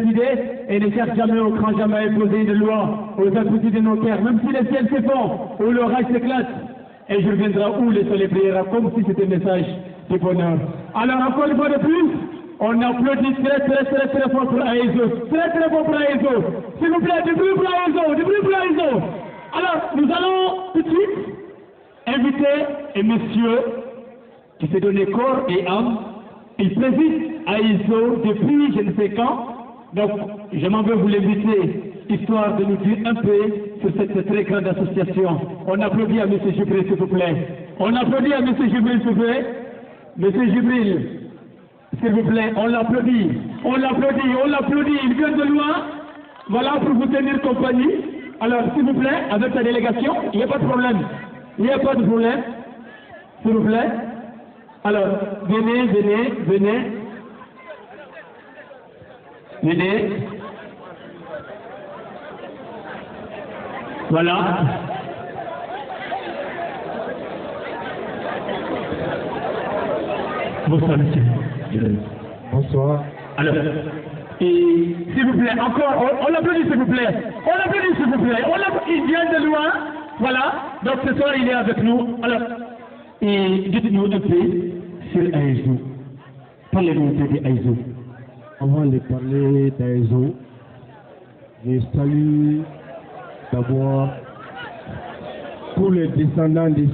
Et ne cherche jamais au cran jamais à imposer une loi aux abrutis de nos cœurs, même si les ciels s'effondrent ou l'orage s'éclate. Et je reviendrai où le soleil brillera comme si c'était un message de bonheur. Alors encore une fois de plus, on applaudit très fort pour Aïzo. Très fort pour Aïzo. S'il vous plaît, du bruit pour Aïzo, du bruit pour Aïzo. Alors, nous allons tout de suite inviter un monsieur qui s'est donné corps et âme. Il préside Aïzo depuis je ne sais quand. Donc, je m'en veux vous l'inviter, histoire de nous dire un peu sur cette très grande association. On applaudit à M. Jibril, s'il vous plaît. On applaudit à M. Jibril, s'il vous plaît. M. Jibril, s'il vous plaît, on l'applaudit. On l'applaudit, on l'applaudit. Il vient de loin. Voilà, pour vous tenir compagnie. Alors, s'il vous plaît, avec la délégation, il n'y a pas de problème. Il n'y a pas de problème. S'il vous plaît. Alors, venez. Venez. Voilà. Bonsoir, monsieur. Bonsoir. Alors, et s'il vous plaît, encore, on l'applaudit, s'il vous plaît. On l'applaudit, s'il vous plaît. Il vient de loin. Voilà. Donc, ce soir, il est avec nous. Alors, et dites-nous un peu sur Aïzo. Parlez-nous un peu d'Aïzo. Avant de parler d'Aïzo, je salue d'abord tous les descendants de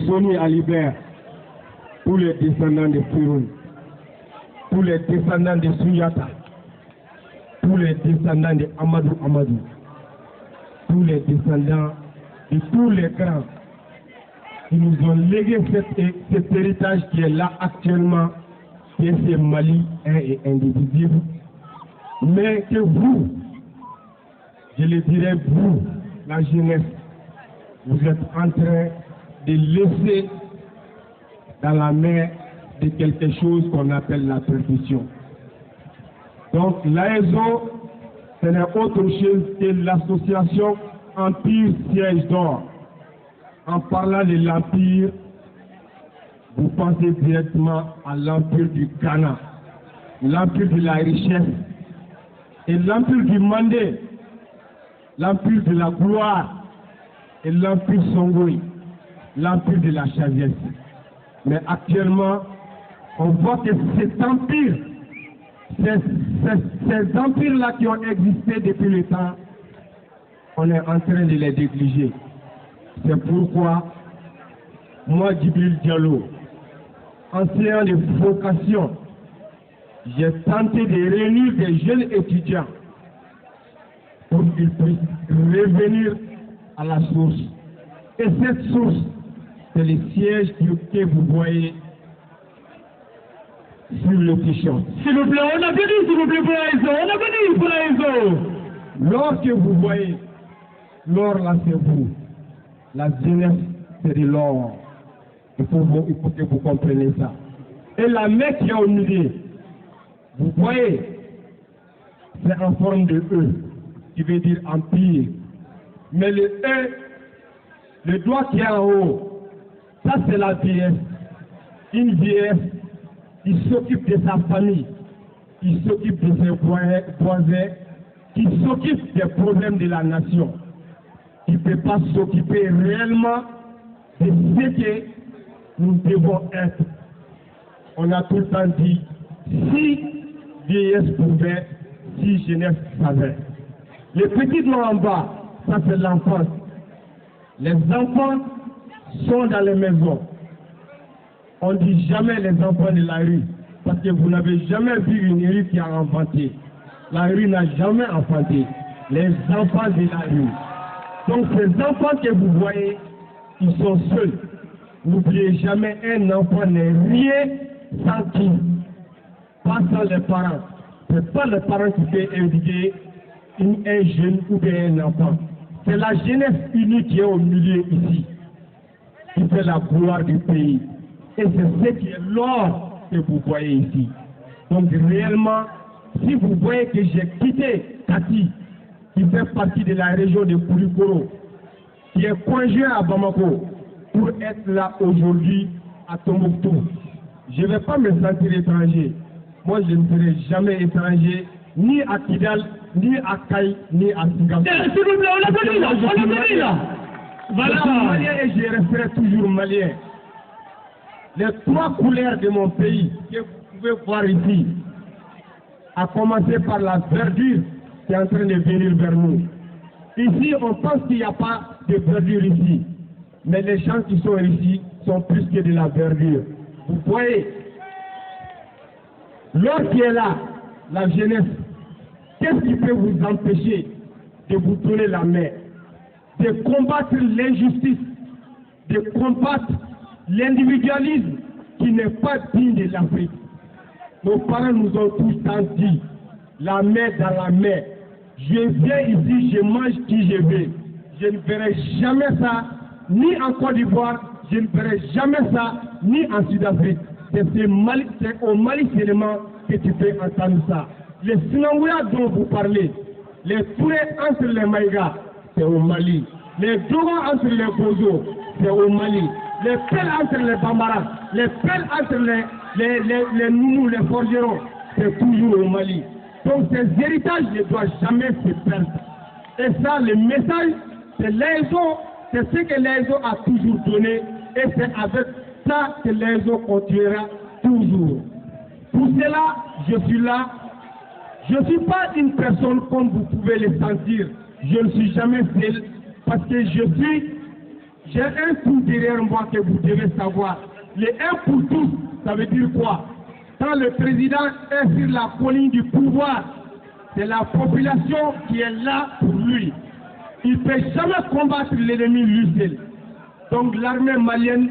Soni Alibert, tous les descendants de Firoun, tous les descendants de Souyata, tous les descendants de Amadou, tous les descendants de tous les grands qui nous ont légué cet héritage qui est là actuellement, qui est ce Mali un et indivisible, mais que vous, je le dirais vous, la jeunesse, vous êtes en train de laisser dans la main de quelque chose qu'on appelle la perdition. Donc l'AESO, ce n'est autre chose que l'association Empire Siège d'Or. En parlant de l'Empire, vous pensez directement à l'Empire du Ghana, l'Empire de la richesse, et l'Empire du Mandé, l'Empire de la gloire, et l'Empire Songoï, l'Empire de la sagesse. Mais actuellement, on voit que cet empire, ces empires-là qui ont existé depuis le temps, on est en train de les négliger. C'est pourquoi, moi, Djibril Diallo, enseignant de vocation, j'ai tenté de réunir des jeunes étudiants pour qu'ils puissent revenir à la source. Et cette source, c'est le siège que vous voyez sur le t-shirt. S'il vous plaît, on a venu, s'il vous plaît, pour Aïzo. On a venu pour Aïzo. L'or que vous voyez, l'or là c'est vous. La jeunesse, c'est de l'or. Il faut que vous compreniez ça. Et la main qui est au milieu, vous voyez, c'est en forme de E, qui veut dire empire. Mais le E, le doigt qui est en haut, ça c'est la vieillesse. Une vieillesse qui s'occupe de sa famille, qui s'occupe de ses voisins, qui s'occupe des problèmes de la nation, qui ne peut pas s'occuper réellement de ce que nous devons être. On a tout le temps dit, si vieillesse pouvait, si jeunesse savait. Les petites noms en bas, ça c'est l'enfance. Les enfants sont dans les maisons. On ne dit jamais les enfants de la rue, parce que vous n'avez jamais vu une rue qui a inventé. La rue n'a jamais inventé. Les enfants de la rue. Donc ces enfants que vous voyez, ils sont seuls. N'oubliez jamais, un enfant n'est rien sans qui, pas sans les parents. Ce n'est pas les parents qui peuvent éduquer un jeune ou bien un enfant. C'est la jeunesse unie qui est au milieu ici, qui fait la gloire du pays. Et c'est ce qui est l'or que vous voyez ici. Donc réellement, si vous voyez que j'ai quitté Kati, qui fait partie de la région de Koulikoro, qui est conjoint à Bamako, pour être là aujourd'hui à Tombouctou, je ne vais pas me sentir étranger. moi je ne serai jamais étranger, ni à Kidal, ni à Kaï, ni à Singapour. S'il vous plaît, on l'applaudit là, on l'applaudit là. Voilà. Je suis malien et je resterai toujours malien. Les trois couleurs de mon pays que vous pouvez voir ici, à commencer par la verdure qui est en train de venir vers nous. Ici, on pense qu'il n'y a pas de verdure ici. Mais les gens qui sont ici sont plus que de la verdure. Vous voyez, l'or qui est là, la jeunesse, qu'est-ce qui peut vous empêcher de vous donner la main, de combattre l'injustice, de combattre l'individualisme qui n'est pas digne de l'Afrique? Nos parents nous ont tout le temps dit, la main dans la main. Je viens ici, je mange qui je veux. Je ne verrai jamais ça, ni en Côte d'Ivoire, je ne verrai jamais ça, ni en Sud-Afrique. C'est au Mali seulement que tu peux entendre ça. Les Sinangoya dont vous parlez, les Tourés entre les Maïgas, c'est au Mali. Les Dogo entre les Bozo, c'est au Mali. Les pelles entre les Bambara, les pelles entre les Nounous, les Forgerons, c'est toujours au Mali. Donc ces héritages ne doivent jamais se perdre. Et ça, le message, c'est l'ESO, c'est ce que l'ESO a toujours donné, et c'est avec ça que l'ESO continuera toujours. Pour cela, je suis là. Je ne suis pas une personne comme vous pouvez le sentir. Je ne suis jamais seul, parce que j'ai un coup derrière moi que vous devez savoir. Le un pour tous, ça veut dire quoi? Quand le président est sur la colline du pouvoir, c'est la population qui est là pour lui. Il ne peut jamais combattre l'ennemi lui seul. Donc l'armée malienne,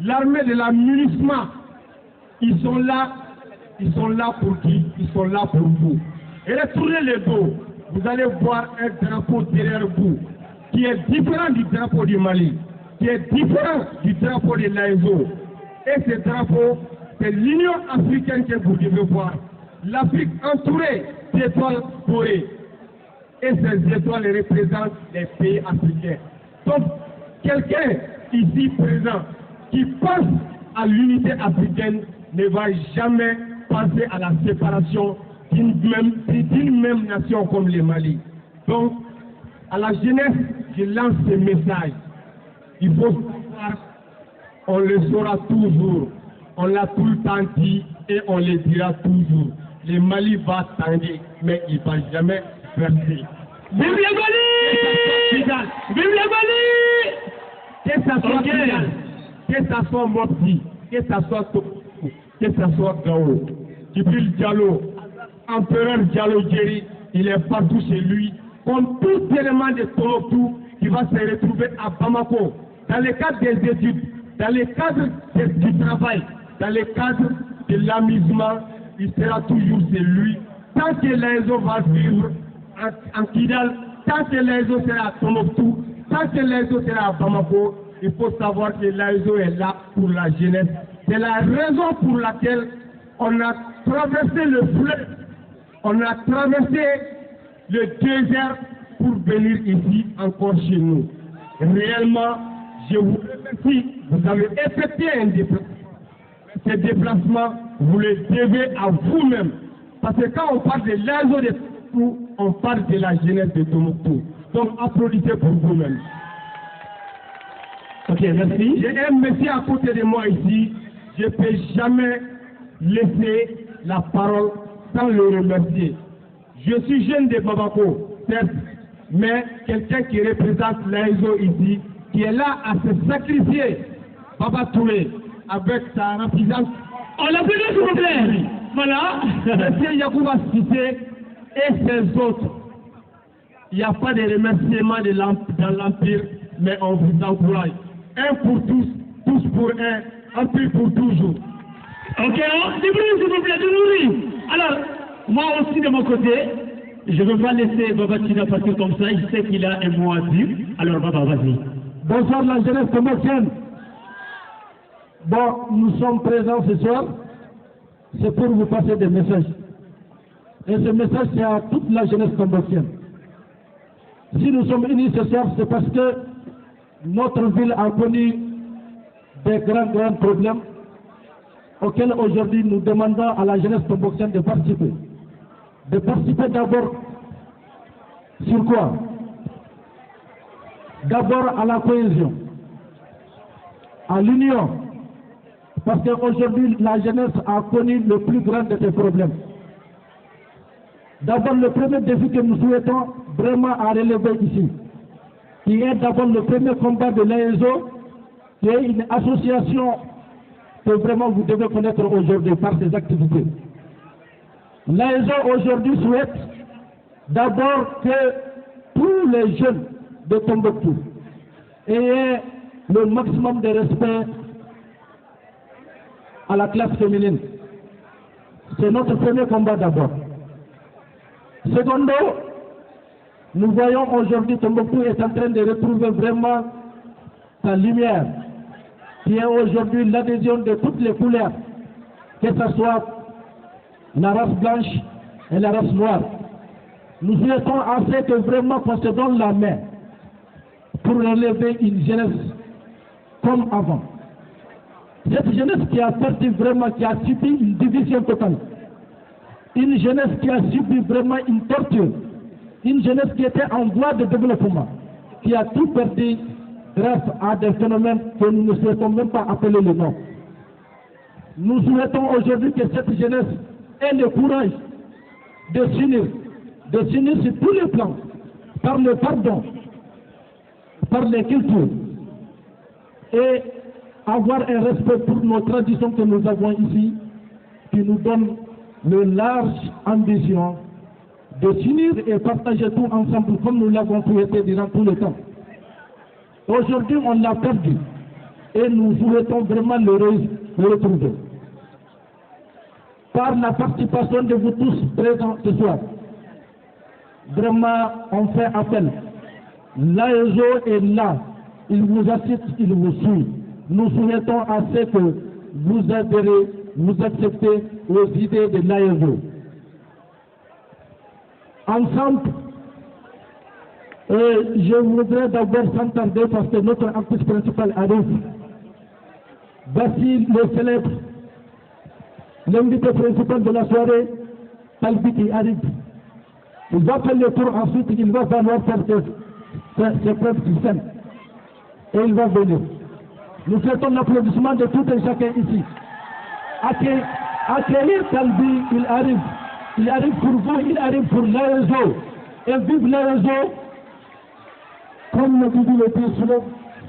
l'armée de la MINUSMA, ils sont là pour qui? Ils sont là pour vous. Et retournez le dos, vous allez voir un drapeau derrière vous, qui est différent du drapeau du Mali, qui est différent du drapeau de l'AESO. Et ce drapeau, c'est l'Union africaine que vous devez voir. L'Afrique entourée d'étoiles dorées. Et ces étoiles représentent les pays africains. Donc, quelqu'un ici présent qui pense à l'unité africaine ne va jamais penser à la séparation d'une même nation comme le Mali. Donc, à la jeunesse, je lance ce message. Il faut savoir, on le saura toujours. On l'a tout le temps dit et on le dira toujours. Le Mali va tendre, mais il ne va jamais verser. Vive le Mali! Vive le Mali! Que ça soit Kidal, que ça soit Mopti, que ça soit Tokou, que ça soit Gao, Djibril Diallo, Empereur Diallo Djeri, il est partout chez lui, comme tout élément de Tombouctou qui va se retrouver à Bamako, dans le cadre des études, dans le cadre du travail, dans le cadre de l'amusement, il sera toujours celui. Tant que l'AESO va vivre en Kidal, tant que l'AESO sera à Tombouctou, tant que l'AESO sera à Bamako, il faut savoir que l'AESO est là pour la jeunesse. C'est la raison pour laquelle on a traversé le fleuve, on a traversé le désert pour venir ici encore chez nous. Réellement, je vous remercie. Vous avez effectué un déplacement. Ce déplacement, vous le devez à vous-même. Parce que quand on parle de l'AESO de Tombouctou, on parle de la jeunesse de Tombouctou. Donc applaudissez pour vous-même. Ok, merci. J'ai un monsieur à côté de moi ici. Je ne peux jamais laisser la parole sans le remercier. Je suis jeune de Bamako, certes, mais quelqu'un qui représente l'AESO ici, qui est là à se sacrifier, Baba Touré, avec sa rapidité. On l'applaudit s'il vous plaît. Voilà. Monsieur Yacouba Cissé et ses autres. Il n'y a pas de remerciement dans l'Empire, mais on vous encourage. Un pour tous, tous pour un, Empire pour toujours. Ok, s'il vous plaît, de nourrir. Alors, moi aussi de mon côté, je ne veux pas laisser Baba Tina passer comme ça, il sait qu'il a un mot à dire. Alors Baba, vas-y. Bonsoir la jeunesse tombokienne. Bon, nous sommes présents ce soir, c'est pour vous passer des messages. Et ce message, c'est à toute la jeunesse tombokienne. Si nous sommes unis ce soir, c'est parce que notre ville a connu des grands problèmes. auquel aujourd'hui nous demandons à la jeunesse tomboxienne de participer. De participer d'abord sur quoi? D'abord à la cohésion, à l'union, parce qu'aujourd'hui la jeunesse a connu le plus grand de ces problèmes. D'abord le premier défi que nous souhaitons vraiment à relever ici, qui est d'abord le premier combat de l'AESO, qui est une association que vraiment vous devez connaître aujourd'hui par ses activités. L'AESO aujourd'hui souhaite d'abord que tous les jeunes de Tombouctou aient le maximum de respect à la classe féminine. C'est notre premier combat d'abord. Secondo, nous voyons aujourd'hui Tombouctou est en train de retrouver vraiment sa lumière, qui est aujourd'hui l'adhésion de toutes les couleurs, que ce soit la race blanche et la race noire. Nous souhaitons assez que vraiment qu'on se donne la main pour relever une jeunesse comme avant. Cette jeunesse qui a perdu vraiment, qui a subi une division totale. Une jeunesse qui a subi vraiment une torture. Une jeunesse qui était en voie de développement, qui a tout perdu grâce à des phénomènes que nous ne souhaitons même pas appeler le nom. Nous souhaitons aujourd'hui que cette jeunesse ait le courage de s'unir sur tous les plans, par le pardon, par les cultures, et avoir un respect pour nos traditions que nous avons ici, qui nous donne le large ambition de s'unir et partager tout ensemble comme nous l'avons souhaité durant tout le temps. Aujourd'hui, on l'a perdu et nous souhaitons vraiment le retrouver. Par la participation de vous tous présents ce soir, vraiment, on fait appel. L'AESO est là, il vous assiste, il vous suit. Nous souhaitons assez que vous adhérez, vous acceptez aux idées de l'AESO. Ensemble, je voudrais d'abord s'entendre parce que notre artiste principal arrive. Voici le célèbre, l'invité principal de la soirée, Talbi qui arrive. Il va faire le tour ensuite, il va falloir faire ses preuves du scène. Et il va venir. Nous souhaitons l'applaudissement de tout et chacun ici. Accueillir Talbi, il arrive. Il arrive pour vous, il arrive pour l'AESO. Et vive l'AESO. Comme le dit le dit,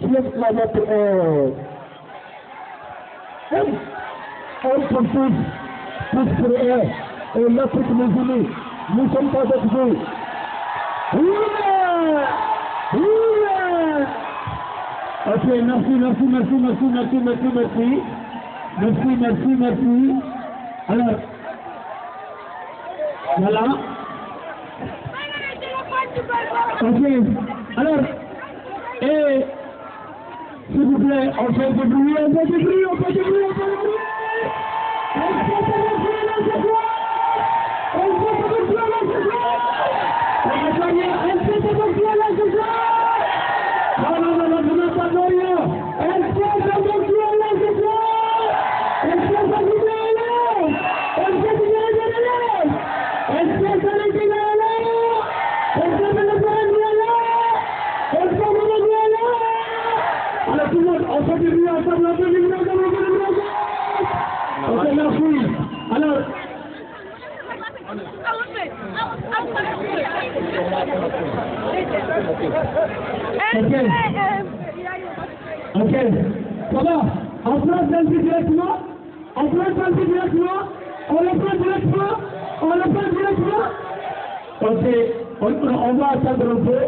soulève la note. Un pour tous pour eux. Et l'Afrique nous unit. Nous sommes avec vous. Oui! Ok, merci. Alors, voilà. Ok, alors, et s'il vous plaît, on fait du bruit. Ok, ça va. On place Talbi directement. On le prend directement. Ok, on va attendre un peu.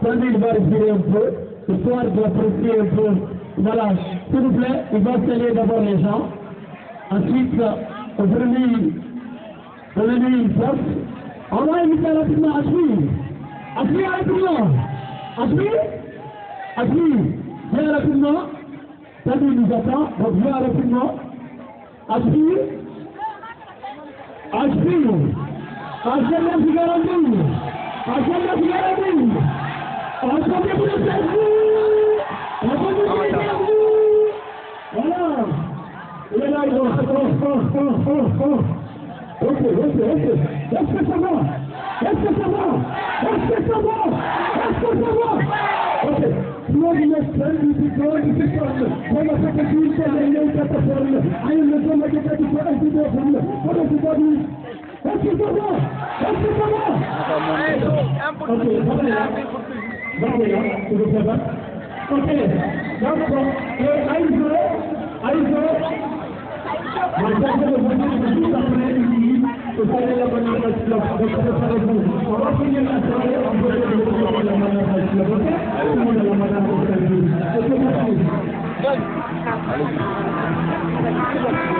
Talbi, il va respirer un peu, histoire d'apprécier un peu. Voilà, s'il vous plaît, il va saluer d'abord les gens. Ensuite, on remet une place. On va inviter rapidement Asmi rapidement. Viens rapidement. Talbi nous attend, donc viens rapidement. Asmi. Et là, ils vont... Ok. Est-ce que ça va? Ok. Moi, je m'exprime du piquant, du piquant. Moi, je fais que tu sais, il y a une plateforme. Ah, il me semble que tu fais un petit peu de femme. Voilà, c'est pas dit. Est-ce que ça va? Ok, ok, d'accord. Et Aïzo, on va finir la soirée en faisant la manœuvre. Ok?